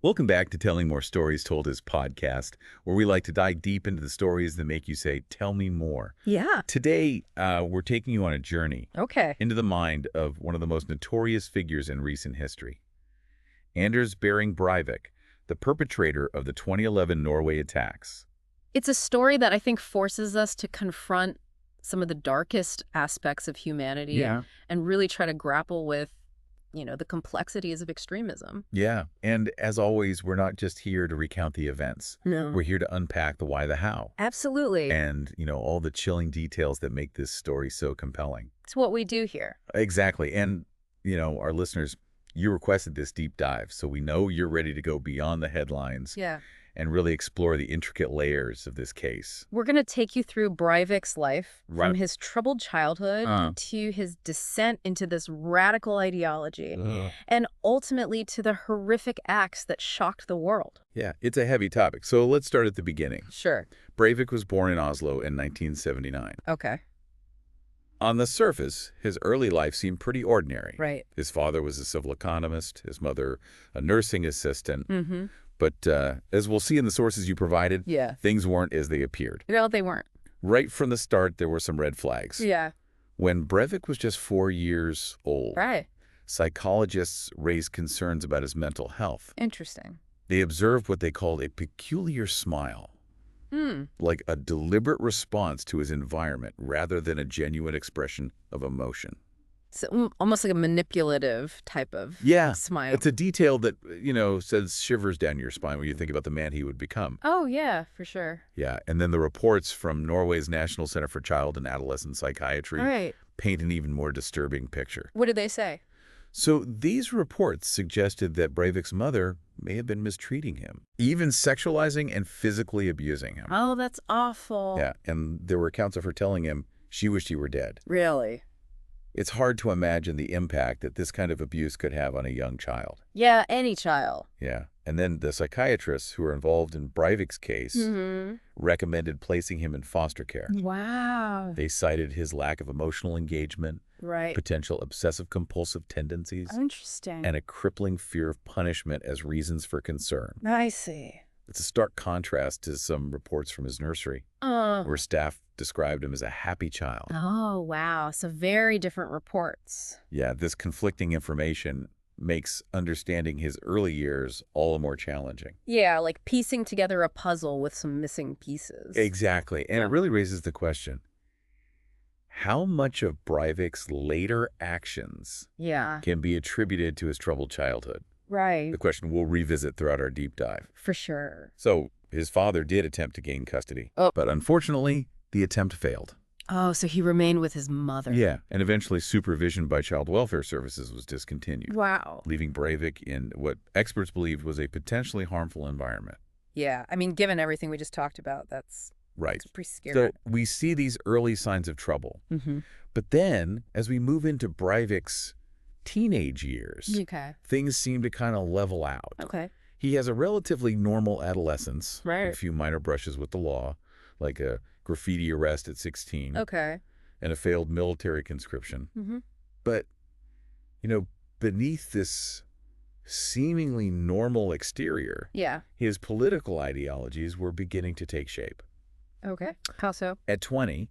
Welcome back to Telling More Stories Told as podcast, where we like to dive deep into the stories that make you say, tell me more. Yeah. Today, we're taking you on a journey Okay. into the mind of one of the most notorious figures in recent history, Anders Behring Breivik, the perpetrator of the 2011 Norway attacks. It's a story that I think forces us to confront some of the darkest aspects of humanity and really try to grapple with, the complexities of extremism. Yeah, and as always, we're not just here to recount the events. No. We're here to unpack the why, the how, Absolutely. and, all the chilling details that make this story so compelling. It's what we do here. Exactly. And, our listeners, you requested this deep dive, so we know you're ready to go beyond the headlines Yeah. and really explore the intricate layers of this case. We're going to take you through Breivik's life, Right. from his troubled childhood to his descent into this radical ideology, and ultimately to the horrific acts that shocked the world. Yeah, it's a heavy topic, so let's start at the beginning. Sure. Breivik was born in Oslo in 1979. Okay. On the surface, his early life seemed pretty ordinary. Right. His father was a civil economist, his mother a nursing assistant. Mm-hmm. But as we'll see in the sources you provided, Yeah. things weren't as they appeared. No, they weren't. Right from the start, there were some red flags. Yeah. When Breivik was just 4 years old, Right. psychologists raised concerns about his mental health. Interesting. They observed what they called a peculiar smile, like a deliberate response to his environment rather than a genuine expression of emotion. So almost like a manipulative type of smile. It's a detail that, sends shivers down your spine when you think about the man he would become. Oh, yeah, for sure. Yeah, and then the reports from Norway's National Center for Child and Adolescent Psychiatry Right. paint an even more disturbing picture. What did they say? So these reports suggested that Breivik's mother may have been mistreating him, even sexualizing and physically abusing him. Oh, that's awful. Yeah, and there were accounts of her telling him she wished he were dead. Really? It's hard to imagine the impact that this kind of abuse could have on a young child. Yeah, any child. Yeah, and then the psychiatrists who were involved in Breivik's case recommended placing him in foster care. Wow. They cited his lack of emotional engagement, Right. potential obsessive-compulsive tendencies, Interesting. and a crippling fear of punishment as reasons for concern. I see. It's a stark contrast to some reports from his nursery, where staff described him as a happy child. Oh, wow. So very different reports. Yeah, this conflicting information makes understanding his early years all the more challenging. Yeah, like piecing together a puzzle with some missing pieces. Exactly, and it really raises the question, how much of Breivik's later actions Yeah. can be attributed to his troubled childhood? Right. The question we'll revisit throughout our deep dive. For sure. So, his father did attempt to gain custody, Oh. but unfortunately, the attempt failed. Oh, so he remained with his mother. Yeah, and eventually supervision by child welfare services was discontinued, Wow. leaving Breivik in what experts believed was a potentially harmful environment. Yeah. I mean, given everything we just talked about, that's Right. pretty scary. So we see these early signs of trouble. But then, as we move into Breivik's teenage years, Okay. things seem to kind of level out. Okay. He has a relatively normal adolescence, Right. a few minor brushes with the law, like a graffiti arrest at 16, Okay. and a failed military conscription. But, beneath this seemingly normal exterior, Yeah. his political ideologies were beginning to take shape. Okay. How so? At 20,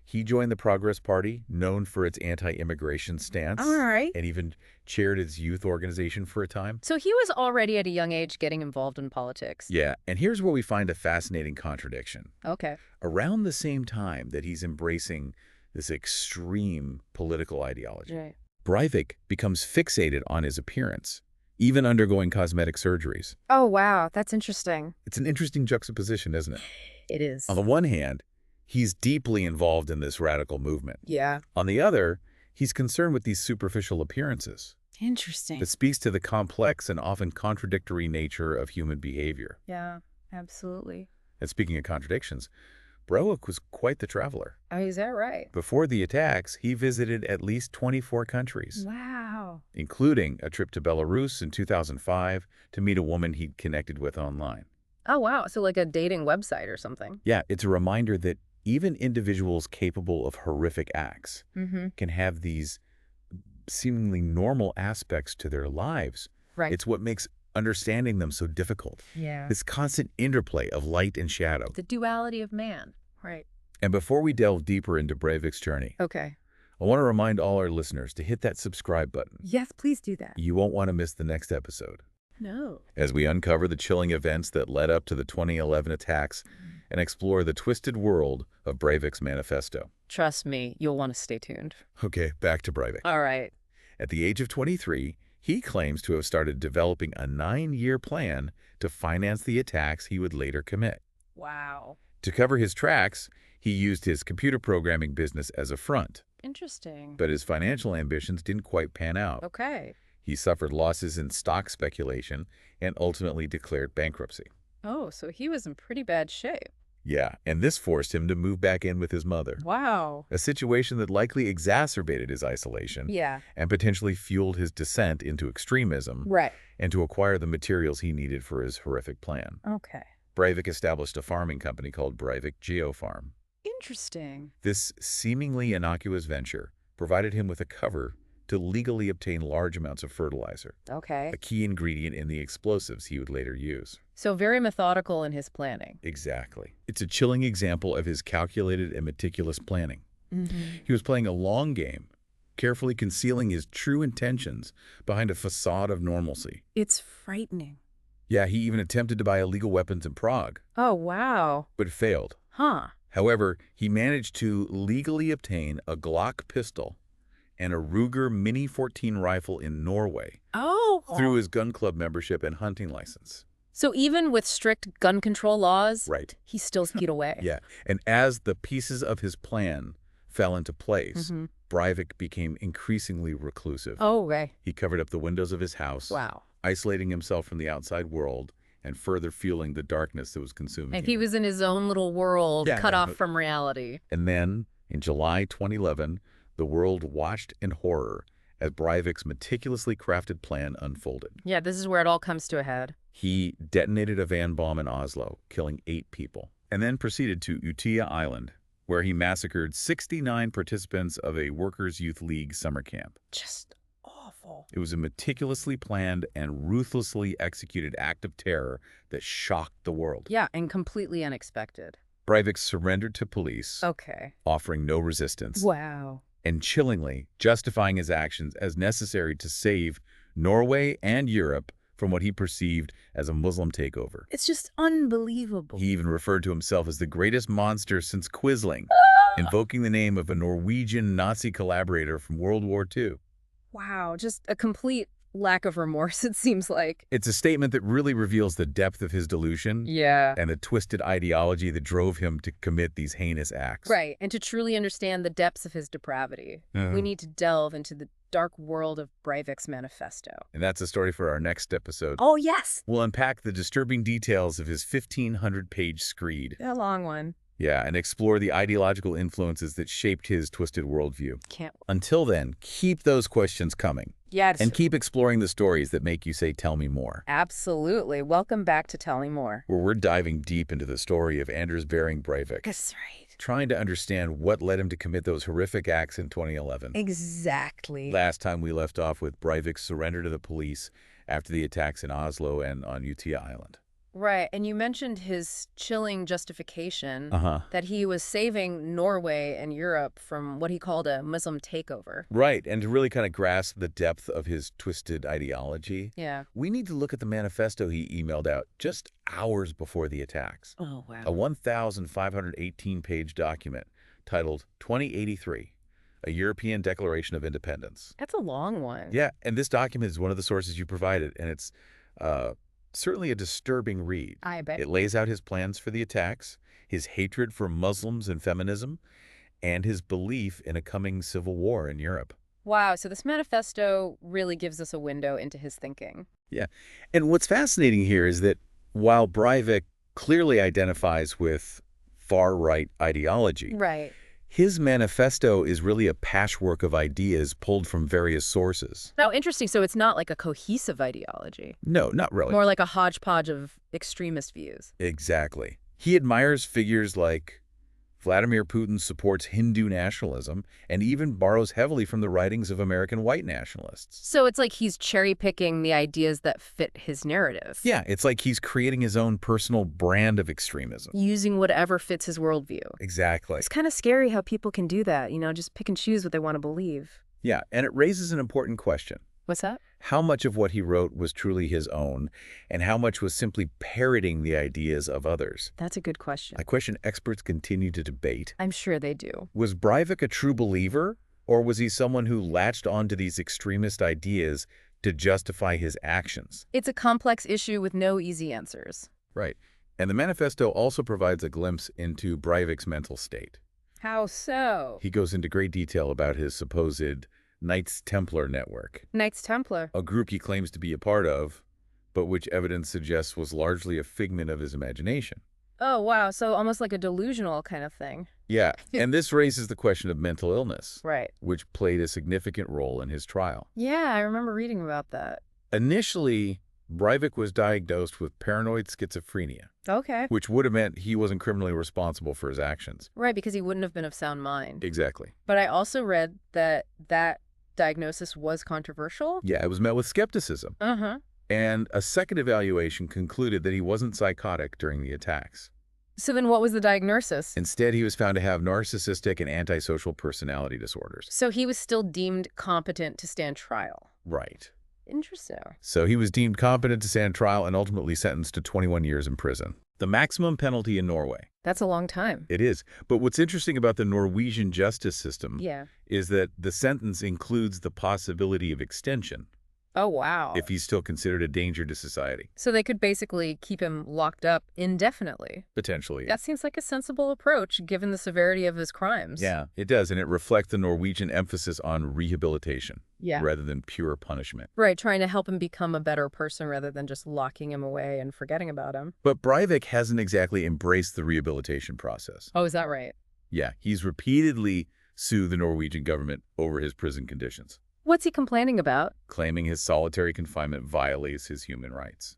he joined the Progress Party, known for its anti-immigration stance, All right. and even chaired its youth organization for a time. So he was already at a young age getting involved in politics. Yeah, and here's where we find a fascinating contradiction. Okay. Around the same time that he's embracing this extreme political ideology, Right. Breivik becomes fixated on his appearance, even undergoing cosmetic surgeries. Oh, wow. That's interesting. It's an interesting juxtaposition, isn't it? It is. On the one hand, he's deeply involved in this radical movement. Yeah. On the other, he's concerned with these superficial appearances. Interesting. That speaks to the complex and often contradictory nature of human behavior. Yeah, absolutely. And speaking of contradictions, Breivik was quite the traveler. Oh, is that right? Before the attacks, he visited at least 24 countries, Wow. including a trip to Belarus in 2005 to meet a woman he'd connected with online. Oh, wow. So like a dating website or something. Yeah, it's a reminder that even individuals capable of horrific acts can have these seemingly normal aspects to their lives. Right. It's what makes understanding them so difficult. Yeah. This constant interplay of light and shadow. The duality of man. Right. And before we delve deeper into Breivik's journey, Okay. I want to remind all our listeners to hit that subscribe button. Yes, please do that. You won't want to miss the next episode, No. as we uncover the chilling events that led up to the 2011 attacks and explore the twisted world of Breivik's manifesto. Trust me, you'll want to stay tuned. Okay, back to Breivik. All right. At the age of 23, he claims to have started developing a 9-year plan to finance the attacks he would later commit. Wow. To cover his tracks, he used his computer programming business as a front, Interesting. but his financial ambitions didn't quite pan out. Okay. He suffered losses in stock speculation and ultimately declared bankruptcy. Oh, so he was in pretty bad shape. Yeah, and this forced him to move back in with his mother, Wow. a situation that likely exacerbated his isolation Yeah. and potentially fueled his descent into extremism Right. and to acquire the materials he needed for his horrific plan. Okay. Breivik established a farming company called Breivik GeoFarm. Interesting. This seemingly innocuous venture provided him with a cover to legally obtain large amounts of fertilizer, Okay. a key ingredient in the explosives he would later use. So very methodical in his planning. Exactly. It's a chilling example of his calculated and meticulous planning. Mm-hmm. He was playing a long game, carefully concealing his true intentions behind a facade of normalcy. It's frightening. Yeah, he even attempted to buy illegal weapons in Prague, Oh, wow. but failed. Huh. However, he managed to legally obtain a Glock pistol and a Ruger Mini 14 rifle in Norway Oh. through his gun club membership and hunting license. So even with strict gun control laws, Right. he still skied away. Yeah. And as the pieces of his plan fell into place, Mm-hmm. Breivik became increasingly reclusive. Oh, okay. He covered up the windows of his house, Wow. isolating himself from the outside world and further fueling the darkness that was consuming And him. he was in his own little world, Yeah, cut yeah, off but- from reality. And then, in July 2011, the world watched in horror as Breivik's meticulously crafted plan unfolded. Yeah, this is where it all comes to a head. He detonated a van bomb in Oslo, killing 8 people, and then proceeded to Utøya Island, where he massacred 69 participants of a Workers' Youth League summer camp. Just awful. It was a meticulously planned and ruthlessly executed act of terror that shocked the world. Yeah, and completely unexpected. Breivik surrendered to police, Okay. offering no resistance, Wow. and chillingly justifying his actions as necessary to save Norway and Europe from what he perceived as a Muslim takeover. It's just unbelievable. He even referred to himself as the greatest monster since Quisling, invoking the name of a Norwegian Nazi collaborator from World War II. Wow, just a complete lack of remorse, it seems like. It's a statement that really reveals the depth of his delusion Yeah. and the twisted ideology that drove him to commit these heinous acts. Right, and to truly understand the depths of his depravity, we need to delve into the dark world of Breivik's manifesto. And that's a story for our next episode. Oh, yes! We'll unpack the disturbing details of his 1,500-page screed. A long one. Yeah, and explore the ideological influences that shaped his twisted worldview. Can't. Until then, keep those questions coming. Yeah, it's And keep exploring the stories that make you say, tell me more. absolutely. Welcome back to Tell Me More. Where we're diving deep into the story of Anders Behring Breivik, That's right. trying to understand what led him to commit those horrific acts in 2011. Exactly. Last time we left off with Breivik's surrender to the police after the attacks in Oslo and on Utøya Island. Right, and you mentioned his chilling justification Uh-huh. that he was saving Norway and Europe from what he called a Muslim takeover. Right, and to really kind of grasp the depth of his twisted ideology, Yeah. we need to look at the manifesto he emailed out just hours before the attacks. Oh, wow. A 1,518-page document titled 2083, A European Declaration of Independence. That's a long one. Yeah, and this document is one of the sources you provided, and it's certainly a disturbing read. I bet. It lays out his plans for the attacks, his hatred for Muslims and feminism, and his belief in a coming civil war in Europe. Wow, so this manifesto really gives us a window into his thinking. Yeah, and what's fascinating here is that while Breivik clearly identifies with far-right ideology, Right. his manifesto is really a patchwork of ideas pulled from various sources. Oh, interesting. So it's not like a cohesive ideology, No, not really. more like a hodgepodge of extremist views. Exactly. He admires figures like Vladimir Putin supports Hindu nationalism and even borrows heavily from the writings of American white nationalists. So it's like he's cherry-picking the ideas that fit his narrative. Yeah, it's like he's creating his own personal brand of extremism. Using whatever fits his worldview. Exactly. It's kind of scary how people can do that, just pick and choose what they want to believe. Yeah, and it raises an important question. What's that? How much of what he wrote was truly his own, and how much was simply parroting the ideas of others? That's a good question. A question experts continue to debate. I'm sure they do. Was Breivik a true believer, or was he someone who latched onto these extremist ideas to justify his actions? It's a complex issue with no easy answers. Right. And the manifesto also provides a glimpse into Breivik's mental state. How so? He goes into great detail about his supposed Knights Templar network, Knights Templar. a group he claims to be a part of, but which evidence suggests was largely a figment of his imagination. Oh, wow. So almost like a delusional kind of thing. Yeah, and this raises the question of mental illness, Right. which played a significant role in his trial. Yeah, I remember reading about that. Initially, Breivik was diagnosed with paranoid schizophrenia, Okay. which would have meant he wasn't criminally responsible for his actions. Right, because he wouldn't have been of sound mind. Exactly. But I also read that diagnosis was controversial. Yeah, it was met with skepticism. Uh-huh. And a second evaluation concluded that he wasn't psychotic during the attacks. So then what was the diagnosis? Instead, he was found to have narcissistic and antisocial personality disorders. So he was still deemed competent to stand trial. Right. Interesting. So he was deemed competent to stand trial and ultimately sentenced to 21 years in prison, the maximum penalty in Norway. That's a long time. It is. But what's interesting about the Norwegian justice system is that the sentence includes the possibility of extension. Oh, wow. If he's still considered a danger to society. So they could basically keep him locked up indefinitely. Potentially. That seems like a sensible approach, given the severity of his crimes. Yeah, it does. And it reflects the Norwegian emphasis on rehabilitation Yeah. rather than pure punishment. Right, trying to help him become a better person rather than just locking him away and forgetting about him. But Breivik hasn't exactly embraced the rehabilitation process. Oh, is that right? Yeah, he's repeatedly sued the Norwegian government over his prison conditions, What's he complaining about? claiming his solitary confinement violates his human rights.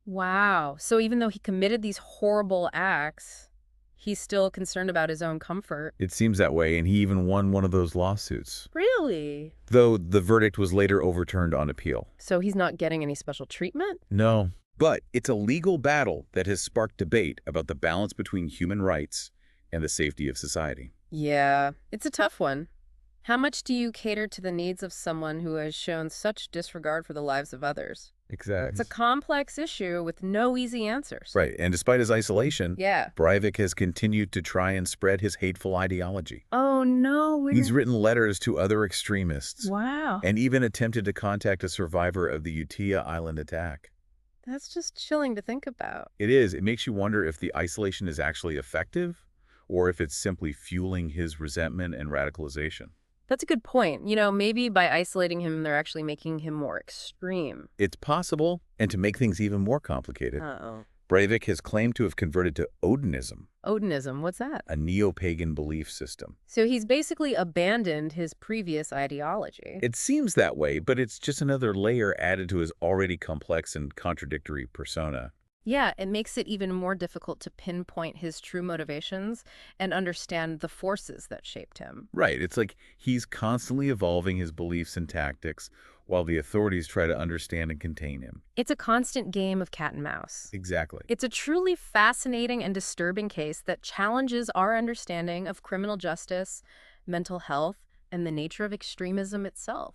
Wow. So even though he committed these horrible acts, he's still concerned about his own comfort. It seems that way, and he even won one of those lawsuits, Really? though the verdict was later overturned on appeal. So he's not getting any special treatment? No. But it's a legal battle that has sparked debate about the balance between human rights and the safety of society. Yeah, it's a tough one. How much do you cater to the needs of someone who has shown such disregard for the lives of others? Exactly. It's a complex issue with no easy answers. Right, and despite his isolation, Yeah. Breivik has continued to try and spread his hateful ideology. Oh, no. He's written letters to other extremists Wow. and even attempted to contact a survivor of the Utia Island attack. That's just chilling to think about. It is. It makes you wonder if the isolation is actually effective or if it's simply fueling his resentment and radicalization. That's a good point. Maybe by isolating him, they're actually making him more extreme. It's possible, and to make things even more complicated, Uh-oh. Breivik has claimed to have converted to Odinism, Odinism, what's that? a neo-pagan belief system. So he's basically abandoned his previous ideology. It seems that way, but it's just another layer added to his already complex and contradictory persona. Yeah, it makes it even more difficult to pinpoint his true motivations and understand the forces that shaped him. Right. It's like he's constantly evolving his beliefs and tactics while the authorities try to understand and contain him. It's a constant game of cat and mouse. Exactly. It's a truly fascinating and disturbing case that challenges our understanding of criminal justice, mental health, and the nature of extremism itself.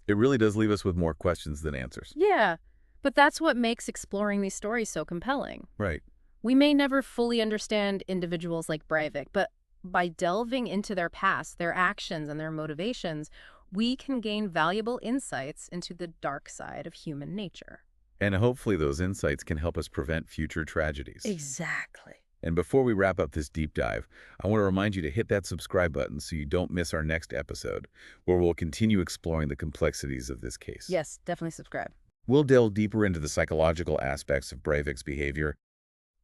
It really does leave us with more questions than answers. Yeah, but that's what makes exploring these stories so compelling. Right. We may never fully understand individuals like Breivik, but by delving into their past, their actions, and their motivations, we can gain valuable insights into the dark side of human nature. And hopefully those insights can help us prevent future tragedies. Exactly. And before we wrap up this deep dive, I want to remind you to hit that subscribe button so you don't miss our next episode, where we'll continue exploring the complexities of this case. Yes, definitely subscribe. We'll delve deeper into the psychological aspects of Breivik's behavior,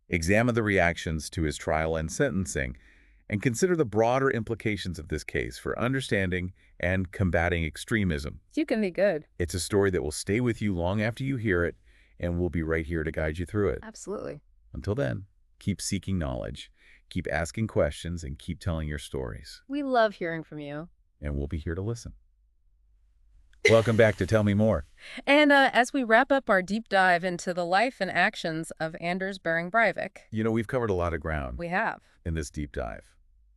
examine the reactions to his trial and sentencing, and consider the broader implications of this case for understanding and combating extremism. You can be good. It's a story that will stay with you long after you hear it, and we'll be right here to guide you through it. Absolutely. Until then, keep seeking knowledge, Keep asking questions and keep telling your stories. We love hearing from you. And we'll be here to listen. Welcome back to Tell Me More. And as we wrap up our deep dive into the life and actions of Anders Behring Breivik, You know, we've covered a lot of ground we have. in this deep dive.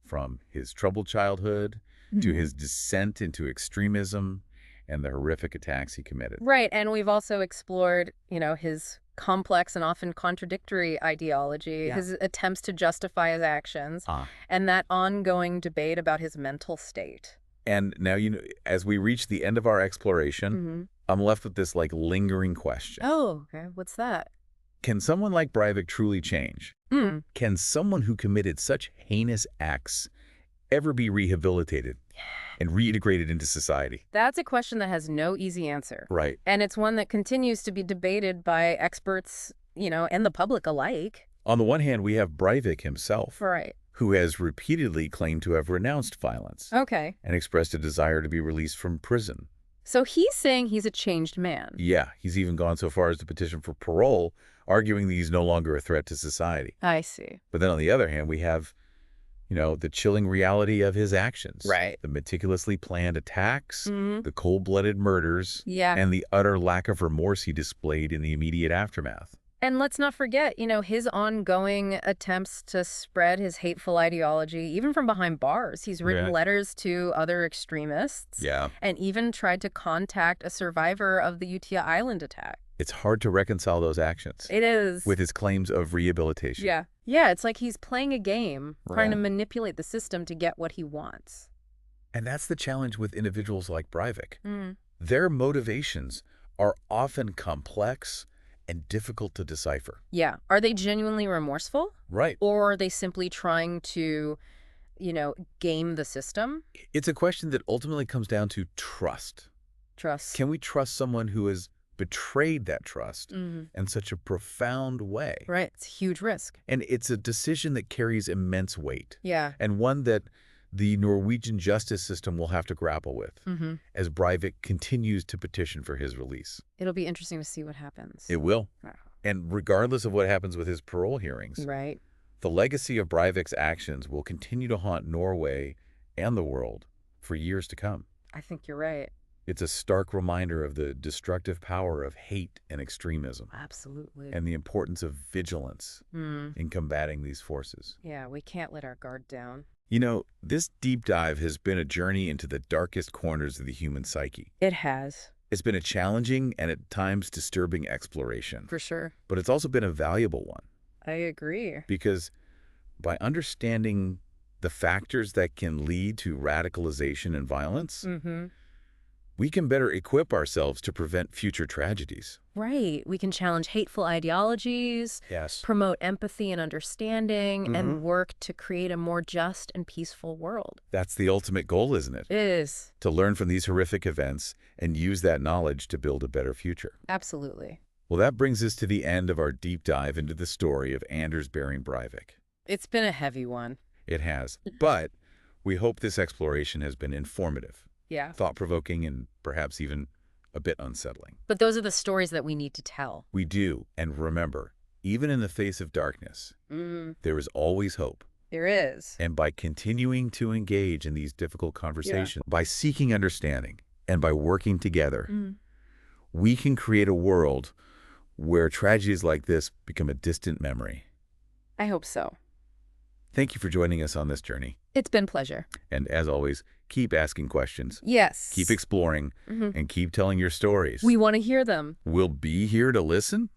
From his troubled childhood to his descent into extremism and the horrific attacks he committed. Right, and we've also explored, his complex and often contradictory ideology, his attempts to justify his actions, and that ongoing debate about his mental state. And now, as we reach the end of our exploration, I'm left with this lingering question. Oh, okay. What's that? Can someone like Breivik truly change? Can someone who committed such heinous acts ever be rehabilitated and reintegrated into society? That's a question that has no easy answer. Right. And it's one that continues to be debated by experts, and the public alike. On the one hand, we have Breivik himself, Right. who has repeatedly claimed to have renounced violence Okay. and expressed a desire to be released from prison. So he's saying he's a changed man. Yeah, he's even gone so far as to petition for parole, arguing that he's no longer a threat to society. I see. But then on the other hand, we have, the chilling reality of his actions. Right. The meticulously planned attacks, the cold-blooded murders, Yeah. and the utter lack of remorse he displayed in the immediate aftermath. And let's not forget, his ongoing attempts to spread his hateful ideology, even from behind bars. He's written letters to other extremists. Yeah. And even tried to contact a survivor of the Utøya Island attack. It's hard to reconcile those actions It is. with his claims of rehabilitation. Yeah. Yeah, it's like he's playing a game, trying to Right. manipulate the system to get what he wants. And that's the challenge with individuals like Breivik. Mm. Their motivations are often complex and difficult to decipher. Yeah. Are they genuinely remorseful? Right. Or are they simply trying to, game the system? It's a question that ultimately comes down to trust. Trust. Can we trust someone who has betrayed that trust Mhm. in such a profound way? Right. It's a huge risk. And it's a decision that carries immense weight, Yeah. and one that the Norwegian justice system will have to grapple with as Breivik continues to petition for his release. It'll be interesting to see what happens. It will. Wow. And regardless of what happens with his parole hearings, Right. the legacy of Breivik's actions will continue to haunt Norway and the world for years to come. I think you're right. It's a stark reminder of the destructive power of hate and extremism Absolutely. and the importance of vigilance in combating these forces. Yeah, we can't let our guard down. This deep dive has been a journey into the darkest corners of the human psyche. It has. It's been a challenging and at times disturbing exploration, For sure. but it's also been a valuable one I agree. because by understanding the factors that can lead to radicalization and violence, we can better equip ourselves to prevent future tragedies. Right. We can challenge hateful ideologies, Yes. promote empathy and understanding, and work to create a more just and peaceful world. That's the ultimate goal, isn't it? It is. To learn from these horrific events and use that knowledge to build a better future. Absolutely. Well, that brings us to the end of our deep dive into the story of Anders Behring Breivik. It's been a heavy one. It has. But we hope this exploration has been informative, Yeah. thought-provoking, and perhaps even a bit unsettling. But those are the stories that we need to tell. We do. And remember, even in the face of darkness, there is always hope. There is. And by continuing to engage in these difficult conversations, by seeking understanding, and by working together, we can create a world where tragedies like this become a distant memory. I hope so. Thank you for joining us on this journey. It's been a pleasure. And as always, keep asking questions, Yes. keep exploring, and keep telling your stories. We want to hear them. We'll be here to listen.